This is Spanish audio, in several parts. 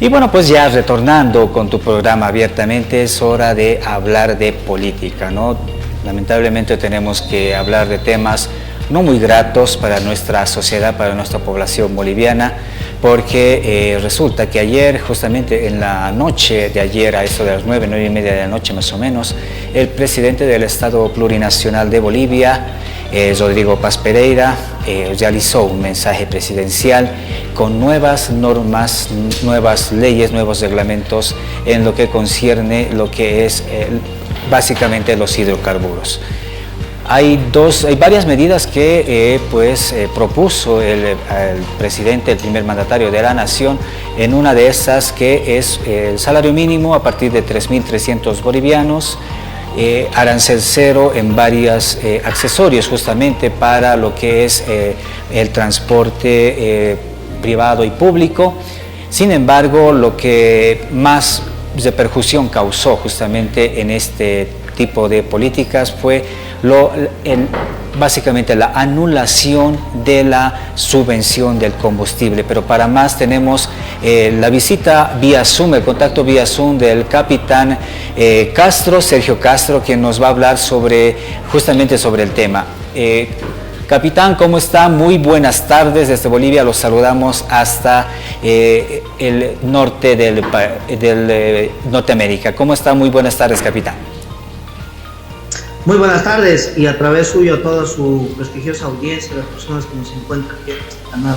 Y bueno, pues ya retornando con tu programa abiertamente, es hora de hablar de política, ¿no? Lamentablemente tenemos que hablar de temas no muy gratos para nuestra sociedad, para nuestra población boliviana, porque resulta que ayer, justamente en la noche de ayer, a eso de las 9:30 de la noche más o menos, el presidente del Estado Plurinacional de Bolivia, Rodrigo Paz Pereira, realizó un mensaje presidencial con nuevas normas, nuevas leyes, nuevos reglamentos en lo que concierne lo que es básicamente los hidrocarburos. Hay varias medidas que propuso el presidente, el primer mandatario de la nación, en una de esas que es el salario mínimo a partir de 3.300 bolivianos, arancel cero en varios accesorios justamente para lo que es el transporte privado y público. Sin embargo, lo que más repercusión causó justamente en este tipo de políticas fue básicamente la anulación de la subvención del combustible. Pero para más tenemos la visita vía Zoom, el contacto vía Zoom del capitán Sergio Castro, quien nos va a hablar justamente sobre el tema. Capitán, ¿cómo está? Muy buenas tardes desde Bolivia, los saludamos hasta el norte del Norteamérica. ¿Cómo está? Muy buenas tardes, capitán. Muy buenas tardes, y a través suyo a toda su prestigiosa audiencia, las personas que nos encuentran aquí en este canal.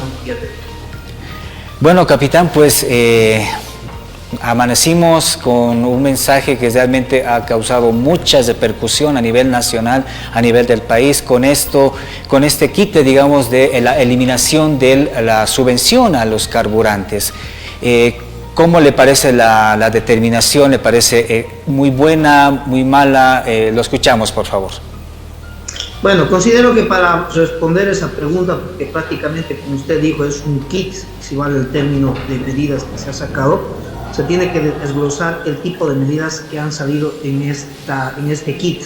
Bueno, capitán, pues amanecimos con un mensaje que realmente ha causado mucha repercusión a nivel nacional, a nivel del país, con este quite, digamos, de la eliminación de la subvención a los carburantes. ¿Cómo le parece la determinación? ¿Le parece muy buena, muy mala? Lo escuchamos, por favor. Bueno, considero que para responder esa pregunta, porque prácticamente, como usted dijo, es un kit, si vale el término de medidas que se ha sacado, se tiene que desglosar el tipo de medidas que han salido en este kit,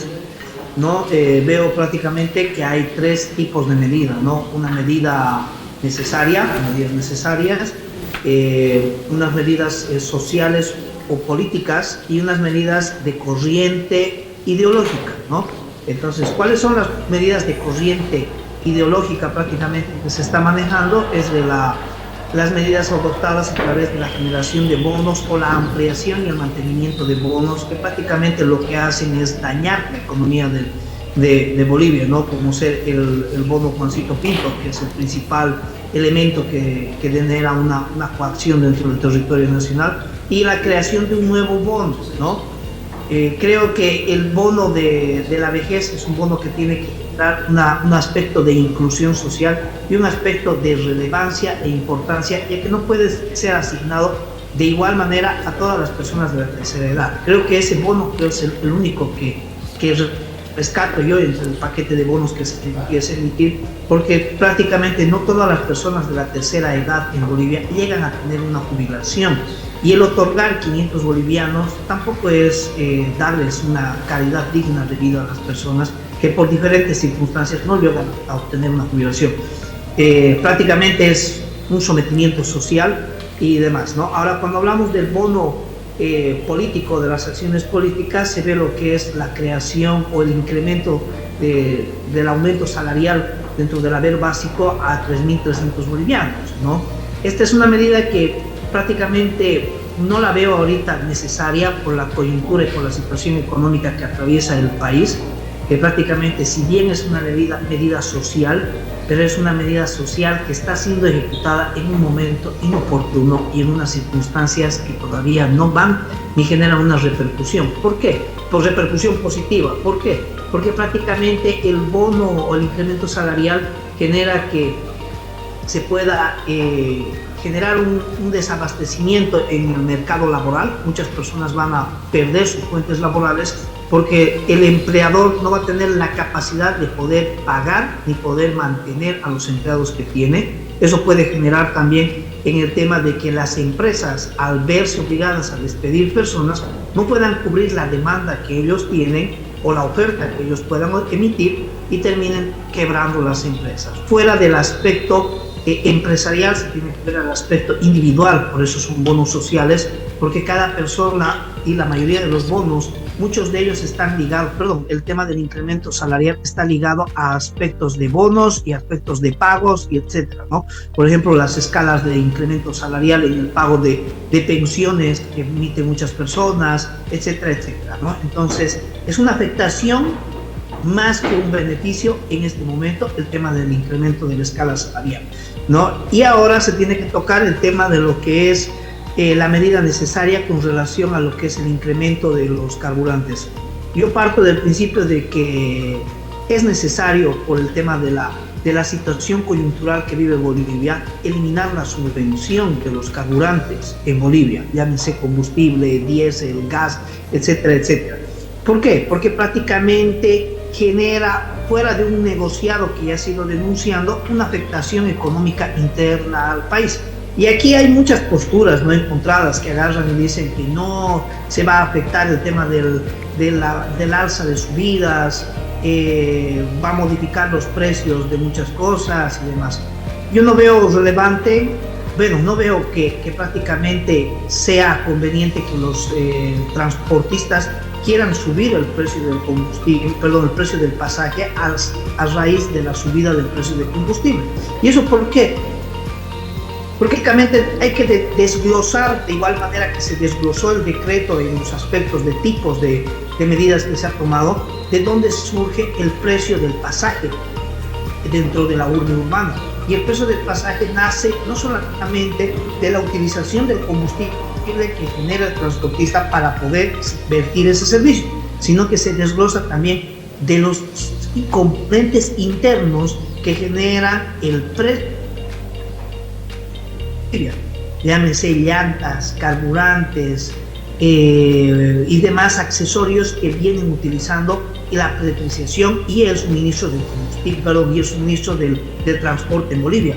¿no? Veo prácticamente que hay tres tipos de medidas, ¿no? Una medida necesaria, medidas necesarias, unas medidas sociales o políticas y unas medidas de corriente ideológica, ¿no? Entonces, ¿cuáles son las medidas de corriente ideológica prácticamente que se está manejando? Es de las medidas adoptadas a través de la generación de bonos o la ampliación y el mantenimiento de bonos, que prácticamente lo que hacen es dañar la economía de Bolivia, ¿no? Como ser el bono Juancito Pinto, que es el principal elemento que genera una coacción dentro del territorio nacional, y la creación de un nuevo bono, ¿no? Creo que el bono de la vejez es un bono que tiene que dar un aspecto de inclusión social y un aspecto de relevancia e importancia, ya que no puede ser asignado de igual manera a todas las personas de la tercera edad. Creo que ese bono es el único que rescato yo entre el paquete de bonos que se empieza a emitir, porque prácticamente no todas las personas de la tercera edad en Bolivia llegan a tener una jubilación, y el otorgar 500 bolivianos tampoco es darles una calidad digna de vida a las personas que por diferentes circunstancias no llegan a obtener una jubilación. Prácticamente es un sometimiento social y demás, ¿no? Ahora, cuando hablamos del bono político, de las acciones políticas, se ve lo que es la creación o el incremento del aumento salarial dentro del haber básico a 3.300 bolivianos, ¿no? Esta es una medida que prácticamente no la veo ahorita necesaria por la coyuntura y por la situación económica que atraviesa el país, que prácticamente, si bien es una medida social, pero es una medida social que está siendo ejecutada en un momento inoportuno y en unas circunstancias que todavía no van ni generan una repercusión. ¿Por qué? Por repercusión positiva. ¿Por qué? Porque prácticamente el bono o el incremento salarial genera que se pueda generar un desabastecimiento en el mercado laboral. Muchas personas van a perder sus fuentes laborales porque el empleador no va a tener la capacidad de poder pagar ni poder mantener a los empleados que tiene. Eso puede generar también en el tema de que las empresas, al verse obligadas a despedir personas, no puedan cubrir la demanda que ellos tienen o la oferta que ellos puedan emitir, y terminen quebrando las empresas. Fuera del aspecto empresarial, se tiene que ver el aspecto individual, por eso son bonos sociales, porque cada persona y la mayoría de los bonos, muchos de ellos están ligados, el tema del incremento salarial está ligado a aspectos de bonos y aspectos de pagos y etcétera, ¿no? Por ejemplo, las escalas de incremento salarial en el pago de pensiones que emiten muchas personas, etcétera, etcétera, ¿no? Entonces, es una afectación más que un beneficio en este momento el tema del incremento de la escala salarial, ¿no? Y ahora se tiene que tocar el tema de lo que es la medida necesaria con relación a lo que es el incremento de los carburantes. Yo parto del principio de que es necesario, por el tema de la situación coyuntural que vive Bolivia, eliminar la subvención de los carburantes en Bolivia, llámese combustible, diésel, gas, etcétera, etcétera. ¿Por qué? Porque prácticamente genera, fuera de un negociado que ya ha sido denunciando, una afectación económica interna al país. Y aquí hay muchas posturas no encontradas que agarran y dicen que no se va a afectar el tema del alza de subidas, va a modificar los precios de muchas cosas y demás. Yo no veo relevante, no veo que prácticamente sea conveniente que los transportistas quieran subir el precio del combustible, el precio del pasaje a raíz de la subida del precio del combustible. ¿Y eso por qué? Porque prácticamente hay que desglosar, de igual manera que se desglosó el decreto en los aspectos de tipos de medidas que se ha tomado, de dónde surge el precio del pasaje dentro de la urbe urbana. Y el precio del pasaje nace no solamente de la utilización del combustible que genera el transportista para poder vertir ese servicio, sino que se desglosa también de los componentes internos que generan el precio. Llámese llantas, carburantes y demás accesorios que vienen utilizando, y la depreciación y el suministro del combustible, y el suministro del transporte en Bolivia.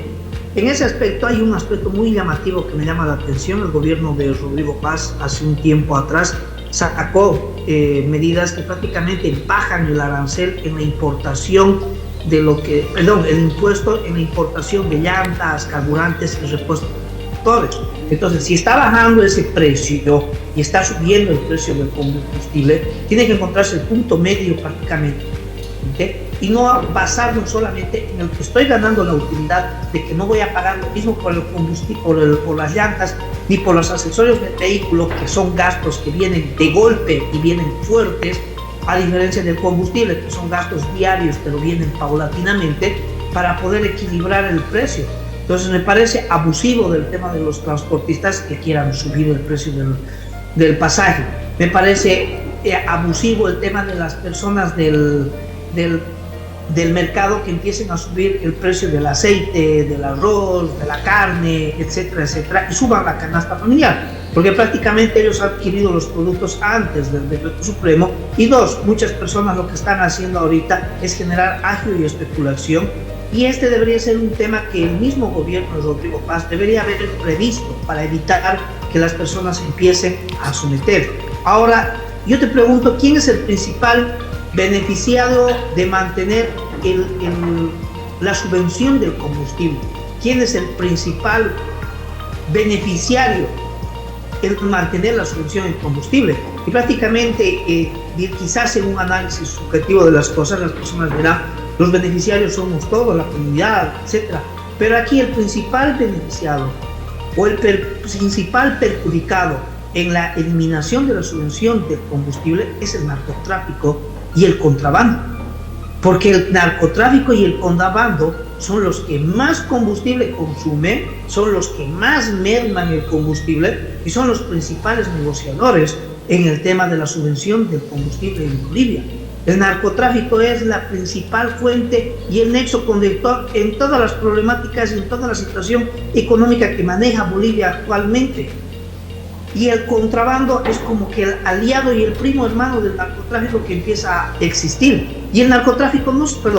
En ese aspecto hay un aspecto muy llamativo que me llama la atención. El gobierno de Rodrigo Paz hace un tiempo atrás sacó medidas que prácticamente bajan el arancel en la importación el impuesto en la importación de llantas, carburantes y repuestos. Entonces, si está bajando ese precio y está subiendo el precio del combustible, tiene que encontrarse el punto medio prácticamente, ¿okay? Y no basarnos solamente en el que estoy ganando la utilidad de que no voy a pagar lo mismo por el combustible, por las llantas, ni por los accesorios del vehículo, que son gastos que vienen de golpe y vienen fuertes, a diferencia del combustible, que son gastos diarios, pero vienen paulatinamente para poder equilibrar el precio. Entonces me parece abusivo del tema de los transportistas que quieran subir el precio del pasaje. Me parece abusivo el tema de las personas del mercado que empiecen a subir el precio del aceite, del arroz, de la carne, etcétera, etcétera, y suban la canasta familiar, porque prácticamente ellos han adquirido los productos antes del decreto supremo. Y dos, muchas personas lo que están haciendo ahorita es generar agio y especulación. Y este debería ser un tema que el mismo gobierno de Rodrigo Paz debería haber previsto para evitar que las personas empiecen a someter. Ahora, yo te pregunto, ¿quién es el principal beneficiado de mantener la subvención del combustible? ¿Quién es el principal beneficiario en mantener la subvención del combustible? Y prácticamente, quizás en un análisis subjetivo de las cosas, las personas verán, los beneficiarios somos todos, la comunidad, etcétera. Pero aquí el principal beneficiado o el principal perjudicado en la eliminación de la subvención del combustible es el narcotráfico y el contrabando. Porque el narcotráfico y el contrabando son los que más combustible consumen, son los que más merman el combustible y son los principales negociadores en el tema de la subvención del combustible en Bolivia. El narcotráfico es la principal fuente y el nexo conductor en todas las problemáticas y en toda la situación económica que maneja Bolivia actualmente. Y el contrabando es como que el aliado y el primo hermano del narcotráfico que empieza a existir. Y el narcotráfico,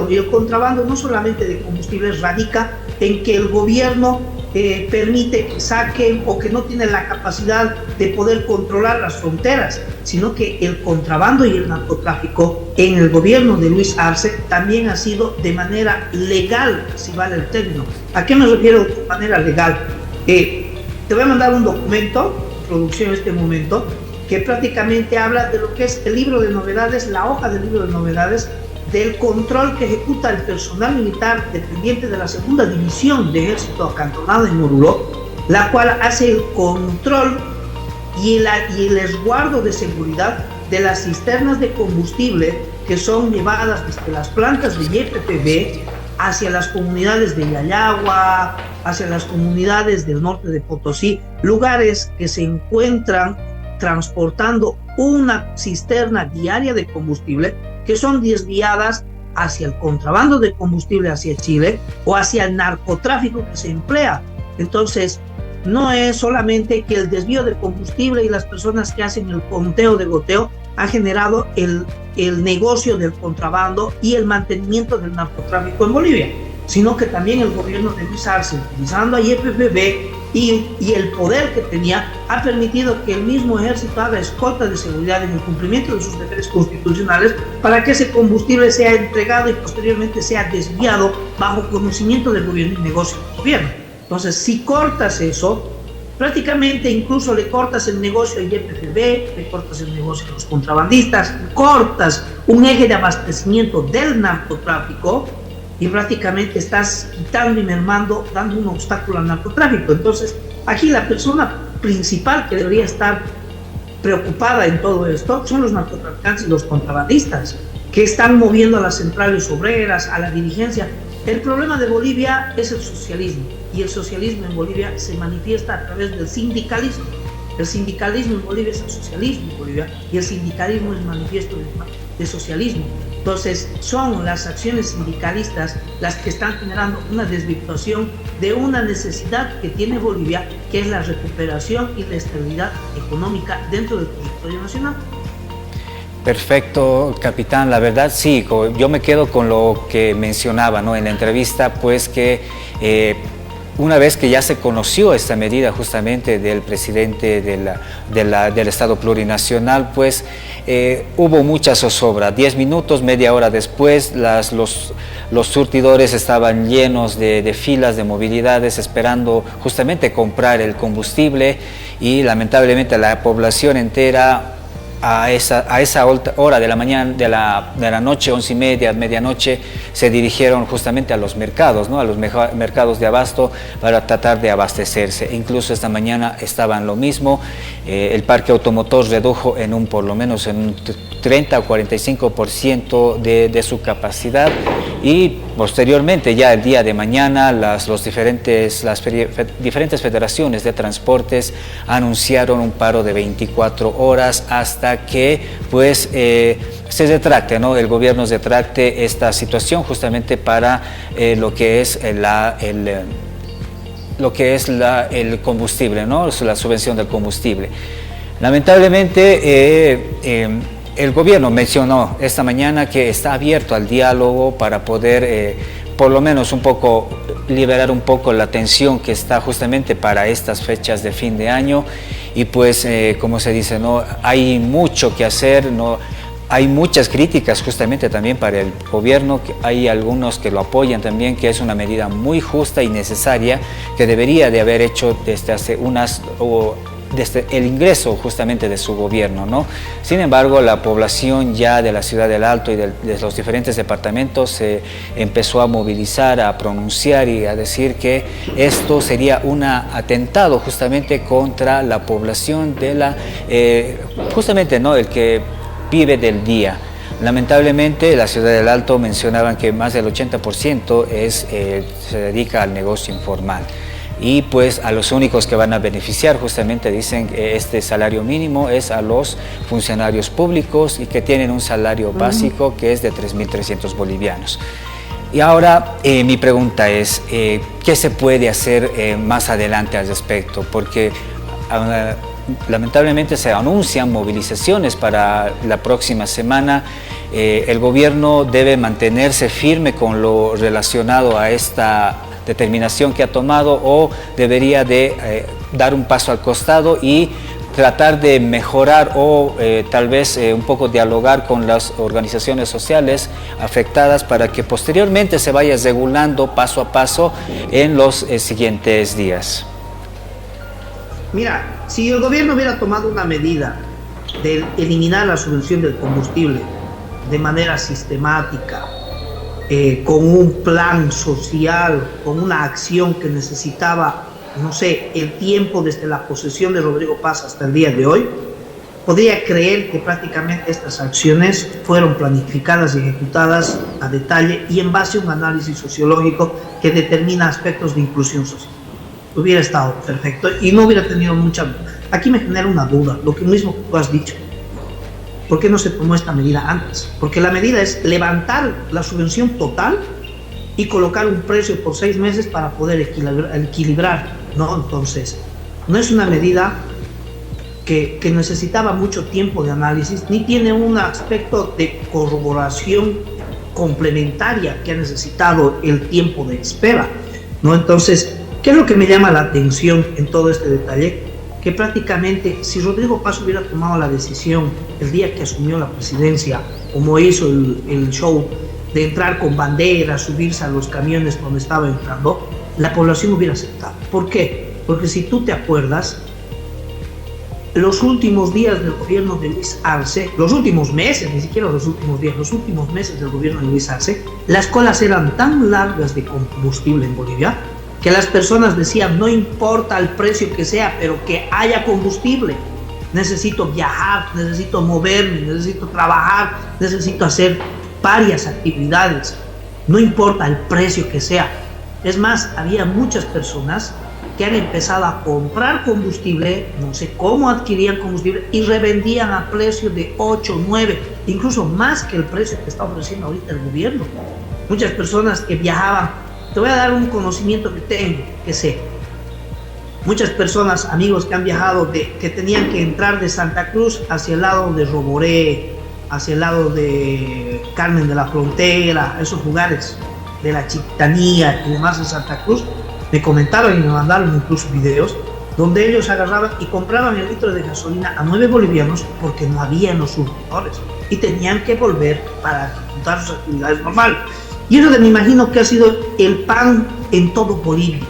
y el contrabando no solamente de combustibles radica en que el gobierno permite que saquen o que no tiene la capacidad de poder controlar las fronteras, sino que el contrabando y el narcotráfico en el gobierno de Luis Arce también ha sido de manera legal, si vale el término. ¿A qué me refiero de manera legal? Te voy a mandar un documento, producción en este momento, que prácticamente habla de lo que es el libro de novedades, la hoja del libro de novedades, del control que ejecuta el personal militar dependiente de la segunda división de ejército acantonado en Oruro, la cual hace el control y el resguardo de seguridad de las cisternas de combustible que son llevadas desde las plantas de YPFB hacia las comunidades de Yayagua, hacia las comunidades del norte de Potosí, lugares que se encuentran transportando una cisterna diaria de combustible que son desviadas hacia el contrabando de combustible hacia Chile o hacia el narcotráfico que se emplea. Entonces, no es solamente que el desvío de combustible y las personas que hacen el conteo de goteo han generado el negocio del contrabando y el mantenimiento del narcotráfico en Bolivia, sino que también el gobierno de Luis Arce, utilizando a YPFB y el poder que tenía, ha permitido que el mismo ejército haga escolta de seguridad en el cumplimiento de sus deberes constitucionales para que ese combustible sea entregado y posteriormente sea desviado bajo conocimiento del gobierno y negocio del gobierno. Entonces, si cortas eso, prácticamente incluso le cortas el negocio a YPFB, le cortas el negocio a los contrabandistas, cortas un eje de abastecimiento del narcotráfico, y prácticamente estás quitando y mermando, dando un obstáculo al narcotráfico. Entonces, aquí la persona principal que debería estar preocupada en todo esto son los narcotraficantes y los contrabandistas, que están moviendo a las centrales obreras, a la dirigencia. El problema de Bolivia es el socialismo, y el socialismo en Bolivia se manifiesta a través del sindicalismo. El sindicalismo en Bolivia es el socialismo en Bolivia, y el sindicalismo es manifiesto de socialismo. Entonces, son las acciones sindicalistas las que están generando una desvirtuación de una necesidad que tiene Bolivia, que es la recuperación y la estabilidad económica dentro del territorio nacional. Perfecto, capitán. La verdad, sí, yo me quedo con lo que mencionaba, ¿no?, en la entrevista, pues que una vez que ya se conoció esta medida justamente del presidente del Estado plurinacional, pues hubo mucha zozobra. 10 minutos, media hora después, los surtidores estaban llenos de filas de movilidades esperando justamente comprar el combustible, y lamentablemente la población entera a esa hora de la mañana, de la noche, 11:30, medianoche, se dirigieron justamente a los mercados, ¿no?, a los mercados de abasto para tratar de abastecerse. Incluso esta mañana estaban lo mismo. El parque automotor redujo por lo menos en un 30 o 45% de su capacidad, y posteriormente, ya el día de mañana, las diferentes federaciones de transportes anunciaron un paro de 24 horas hasta que pues se retracte, ¿no?, el gobierno retracte esta situación justamente para lo que es el combustible, ¿no?, la subvención del combustible. Lamentablemente el gobierno mencionó esta mañana que está abierto al diálogo para poder por lo menos un poco liberar un poco la tensión que está justamente para estas fechas de fin de año, y pues como se dice, ¿no?, hay mucho que hacer, ¿no? Hay muchas críticas justamente también para el gobierno, que hay algunos que lo apoyan también, que es una medida muy justa y necesaria que debería de haber hecho desde hace desde el ingreso justamente de su gobierno, ¿no? Sin embargo, la población ya de la ciudad del Alto y de los diferentes departamentos se empezó a movilizar, a pronunciar y a decir que esto sería un atentado justamente contra la población justamente, ¿no?, el que vive del día. Lamentablemente, la ciudad del Alto mencionaban que más del 80% se dedica al negocio informal. Y pues a los únicos que van a beneficiar justamente dicen que este salario mínimo es a los funcionarios públicos, y que tienen un salario básico que es de 3.300 bolivianos. Y ahora mi pregunta es, ¿qué se puede hacer más adelante al respecto? Porque lamentablemente se anuncian movilizaciones para la próxima semana. El gobierno debe mantenerse firme con lo relacionado a esta determinación que ha tomado o debería de dar un paso al costado y tratar de mejorar o tal vez un poco dialogar con las organizaciones sociales afectadas para que posteriormente se vaya regulando paso a paso en los siguientes días? Mira, si el gobierno hubiera tomado una medida de eliminar la subvención del combustible de manera sistemática, con un plan social, con una acción que necesitaba, no sé, el tiempo desde la posesión de Rodrigo Paz hasta el día de hoy, podría creer que prácticamente estas acciones fueron planificadas y ejecutadas a detalle y en base a un análisis sociológico que determina aspectos de inclusión social. Hubiera estado perfecto y no hubiera tenido mucha... Aquí me genera una duda, lo que mismo tú has dicho. ¿Por qué no se tomó esta medida antes? Porque la medida es levantar la subvención total y colocar un precio por 6 meses para poder equilibrar, ¿no? Entonces, no es una medida que necesitaba mucho tiempo de análisis, ni tiene un aspecto de corroboración complementaria que ha necesitado el tiempo de espera, ¿no? Entonces, ¿qué es lo que me llama la atención en todo este detalle? Que prácticamente si Rodrigo Paz hubiera tomado la decisión el día que asumió la presidencia, como hizo el show de entrar con banderas, subirse a los camiones cuando estaba entrando, la población hubiera aceptado. ¿Por qué? Porque si tú te acuerdas, los últimos días del gobierno de Luis Arce, los últimos meses, ni siquiera los últimos días, los últimos meses del gobierno de Luis Arce, las colas eran tan largas de combustible en Bolivia que las personas decían, no importa el precio que sea, pero que haya combustible. Necesito viajar, necesito moverme, necesito trabajar, necesito hacer varias actividades. No importa el precio que sea. Es más, había muchas personas que han empezado a comprar combustible, no sé cómo adquirían combustible, y revendían a precio de 8, 9, incluso más que el precio que está ofreciendo ahorita el gobierno. Muchas personas que viajaban. Te voy a dar un conocimiento que tengo, que sé. Muchas personas, amigos que han viajado, que tenían que entrar de Santa Cruz hacia el lado de Roboré, hacia el lado de Carmen de la Frontera, esos lugares de la Chiquitanía y demás de Santa Cruz, me comentaron y me mandaron incluso videos donde ellos agarraban y compraban el litro de gasolina a 9 bolivianos porque no había en los surtidores y tenían que volver para ejecutar sus actividades normales. Y eso me imagino que ha sido el pan en todo Bolivia.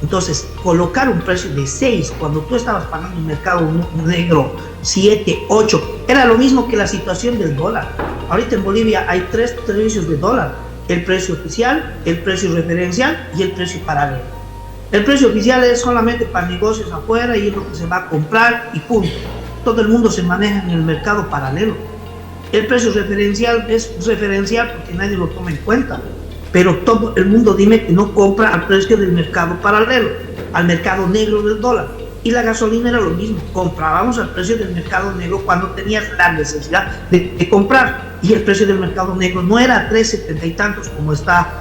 Entonces, colocar un precio de 6 cuando tú estabas pagando en el mercado negro 7, 8, era lo mismo que la situación del dólar. Ahorita en Bolivia hay 3 precios de dólar: el precio oficial, el precio referencial y el precio paralelo. El precio oficial es solamente para negocios afuera y es lo que se va a comprar y punto. Todo el mundo se maneja en el mercado paralelo. El precio referencial es referencial porque nadie lo toma en cuenta, pero todo el mundo dime que no compra al precio del mercado paralelo, al mercado negro del dólar. Y la gasolina era lo mismo, comprábamos al precio del mercado negro cuando tenías la necesidad de comprar, y el precio del mercado negro no era a 3,70 y tantos como está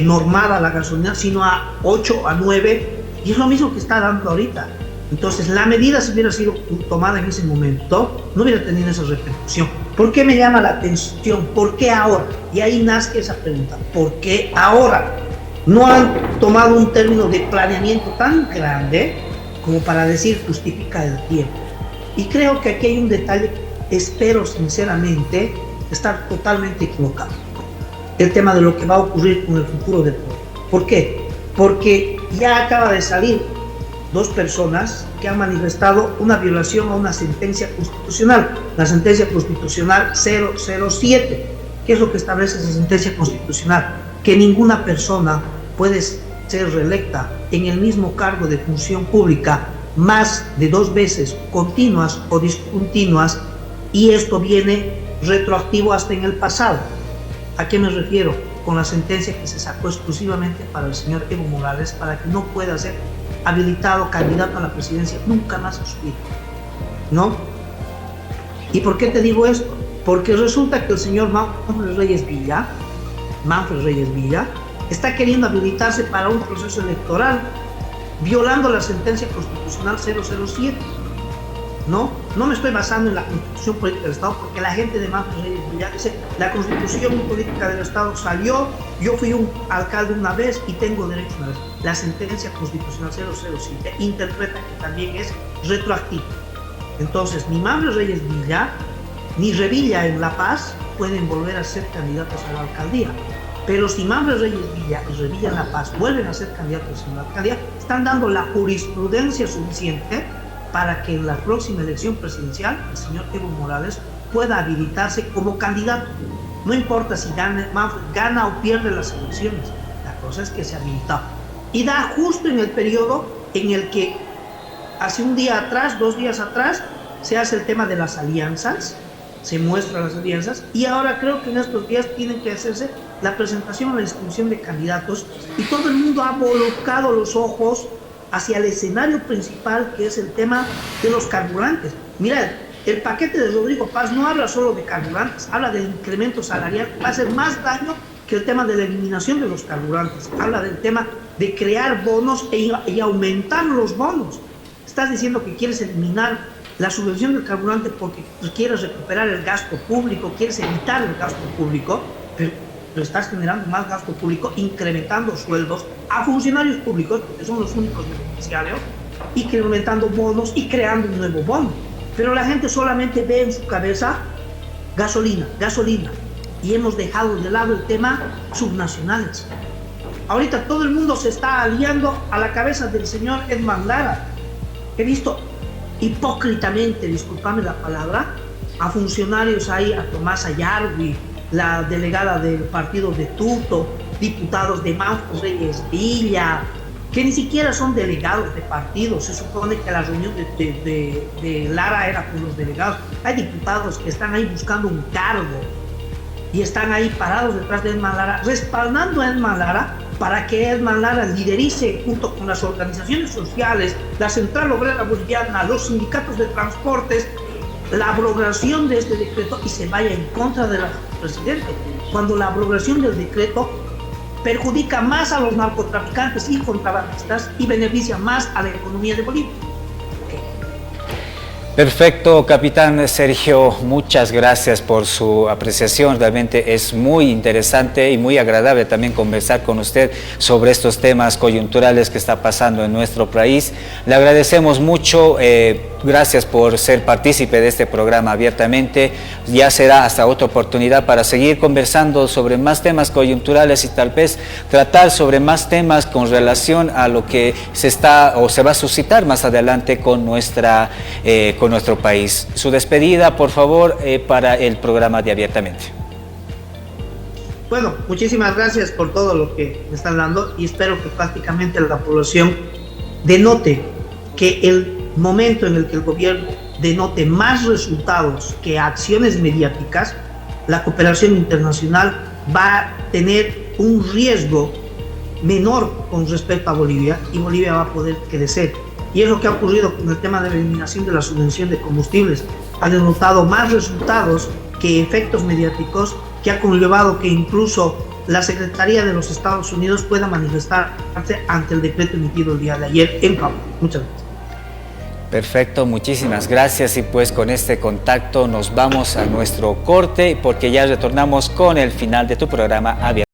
normada la gasolina, sino a 8, a 9, y es lo mismo que está dando ahorita. Entonces, la medida, si hubiera sido tomada en ese momento, no hubiera tenido esa repercusión. ¿Por qué me llama la atención? ¿Por qué ahora? Y ahí nace esa pregunta. ¿Por qué ahora? No han tomado un término de planeamiento tan grande como para decir justifica el tiempo. Y creo que aquí hay un detalle, espero sinceramente estar totalmente equivocado. El tema de lo que va a ocurrir con el futuro del pueblo. ¿Por qué? Porque ya acaba de salir 2 personas que han manifestado una violación a una sentencia constitucional, la sentencia constitucional 007. ¿Qué es lo que establece esa sentencia constitucional? Que ninguna persona puede ser reelecta en el mismo cargo de función pública más de 2 veces continuas o discontinuas, y esto viene retroactivo hasta en el pasado. ¿A qué me refiero? Con la sentencia que se sacó exclusivamente para el señor Evo Morales, para que no pueda ser habilitado candidato a la presidencia nunca más en su vida, ¿no? ¿Y por qué te digo esto? Porque resulta que el señor Manfred Reyes Villa está queriendo habilitarse para un proceso electoral violando la sentencia constitucional 007. No me estoy basando en la Constitución Política del Estado, porque la gente de Manfred Reyes Villar dice, la Constitución Política del Estado salió, yo fui un alcalde una vez y tengo derecho una vez. La sentencia constitucional 007 interpreta que también es retroactiva. Entonces, ni Manfred Reyes Villar, ni Revilla en La Paz pueden volver a ser candidatos a la alcaldía. Pero si Manfred Reyes Villar y Revilla en La Paz vuelven a ser candidatos a la alcaldía, están dando la jurisprudencia suficiente para que en la próxima elección presidencial el señor Evo Morales pueda habilitarse como candidato. No importa si gana o pierde las elecciones, la cosa es que se habilita. Y da justo en el periodo en el que hace un día atrás, 2 días atrás, se hace el tema de las alianzas, se muestran las alianzas, y ahora creo que en estos días tienen que hacerse la presentación a la distribución de candidatos, y todo el mundo ha volcado los ojos hacia el escenario principal, que es el tema de los carburantes. Mira, el paquete de Rodrigo Paz no habla solo de carburantes, habla del incremento salarial, va a hacer más daño que el tema de la eliminación de los carburantes. Habla del tema de crear bonos y aumentar los bonos. Estás diciendo que quieres eliminar la subvención del carburante porque quieres recuperar el gasto público, quieres evitar el gasto público, pero estás generando más gasto público, incrementando sueldos a funcionarios públicos, porque son los únicos beneficiarios, y incrementando bonos y creando un nuevo bono. Pero la gente solamente ve en su cabeza gasolina, gasolina, y hemos dejado de lado el tema subnacionales. Ahorita todo el mundo se está aliando a la cabeza del señor Edman Lara. He visto hipócritamente, discúlpame la palabra, a funcionarios ahí, a Tomás Ayargui, la delegada del partido de Tuto, diputados de Manfred Reyes Villa, que ni siquiera son delegados de partidos. Se supone que la reunión de Lara era con los delegados. Hay diputados que están ahí buscando un cargo y están ahí parados detrás de Edman Lara, respaldando a Edman Lara para que Edman Lara liderice junto con las organizaciones sociales, la Central Obrera Boliviana, los sindicatos de transportes, la abrogación de este decreto y se vaya en contra del presidente, cuando la abrogación del decreto perjudica más a los narcotraficantes y contrabandistas y beneficia más a la economía de Bolivia. Perfecto, capitán Sergio, muchas gracias por su apreciación. Realmente es muy interesante y muy agradable también conversar con usted sobre estos temas coyunturales que está pasando en nuestro país. Le agradecemos mucho, gracias por ser partícipe de este programa abiertamente. Ya será hasta otra oportunidad para seguir conversando sobre más temas coyunturales y tal vez tratar sobre más temas con relación a lo que se está o se va a suscitar más adelante con nuestro país. Su despedida, por favor, para el programa de Abiertamente. Bueno, muchísimas gracias por todo lo que me están dando y espero que prácticamente la población denote que el momento en el que el gobierno denote más resultados que acciones mediáticas, la cooperación internacional va a tener un riesgo menor con respecto a Bolivia y Bolivia va a poder crecer. Y es lo que ha ocurrido con el tema de la eliminación de la subvención de combustibles. Ha denotado más resultados que efectos mediáticos, que ha conllevado que incluso la Secretaría de los Estados Unidos pueda manifestarse ante el decreto emitido el día de ayer en Cabo. Muchas gracias. Perfecto, muchísimas gracias y pues con este contacto nos vamos a nuestro corte porque ya retornamos con el final de tu programa Abiertamente.